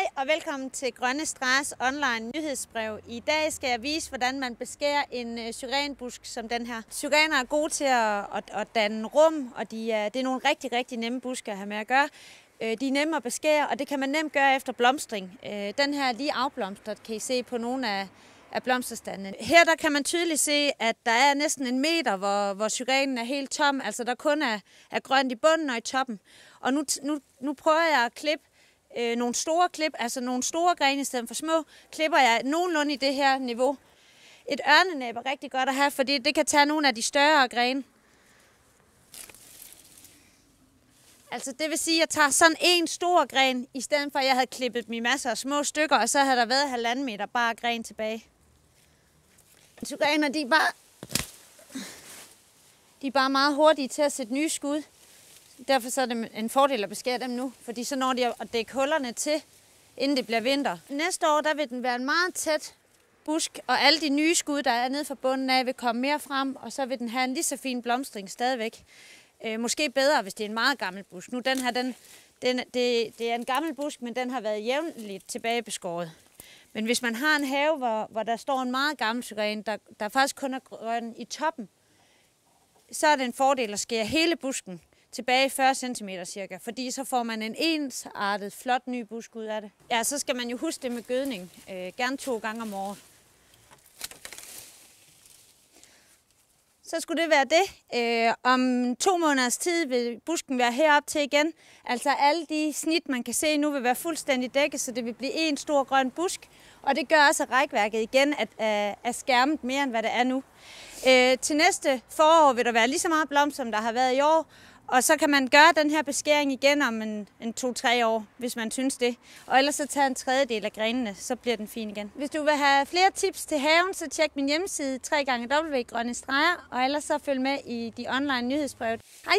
Hej og velkommen til Grønne Stregers online nyhedsbrev. I dag skal jeg vise, hvordan man beskærer en syrenbusk som den her. Syrener er gode til at danne rum, og det er nogle rigtig nemme buske at have med at gøre. De er nemme at beskære, og det kan man nemt gøre efter blomstring. Den her er lige afblomstret, kan I se på nogle af blomsterstandene. Her der kan man tydeligt se, at der er næsten 1 meter, hvor syrenen er helt tom. Altså der kun er grønt i bunden og i toppen. Og nu prøver jeg at klippe nogle store klip, altså nogle store grene i stedet for små, klipper jeg nogenlunde i det her niveau. Et ørnenæb er rigtig godt at have, fordi det kan tage nogle af de større grene. Altså det vil sige, at jeg tager sådan en stor gren, i stedet for at jeg havde klippet dem i masser af små stykker, og så havde der været 1,5 meter bare gren tilbage. Syrener, de er bare meget hurtige til at sætte nye skud. Derfor så er det en fordel at beskære dem nu, fordi så når de at dække hullerne til, inden det bliver vinter. Næste år der vil den være en meget tæt busk, og alle de nye skud, der er nede fra bunden af, vil komme mere frem, og så vil den have en lige så fin blomstring stadigvæk. Måske bedre, hvis det er en meget gammel busk. Nu den her, det er en gammel busk, men den har været jævnligt tilbagebeskåret. Men hvis man har en have, hvor der står en meget gammel syren, der faktisk kun er grøn i toppen, så er det en fordel at skære hele busken tilbage 40 cm cirka, fordi så får man en ensartet, flot ny busk ud af det. Ja, så skal man jo huske det med gødning, gerne 2 gange om året. Så skulle det være det. Om 2 måneders tid vil busken være heroppe til igen. Altså alle de snit, man kan se nu, vil være fuldstændig dækket, så det vil blive en stor grøn busk. Og det gør også, at rækværket igen er skærmet mere, end hvad det er nu. Til næste forår vil der være lige så meget blomst, som der har været i år. Og så kan man gøre den her beskæring igen om en 2-3 år, hvis man synes det. Og ellers så tage en tredjedel af grenene, så bliver den fin igen. Hvis du vil have flere tips til haven, så tjek min hjemmeside www.grønnestreger, og ellers så følg med i de online nyhedsbrev. Hej!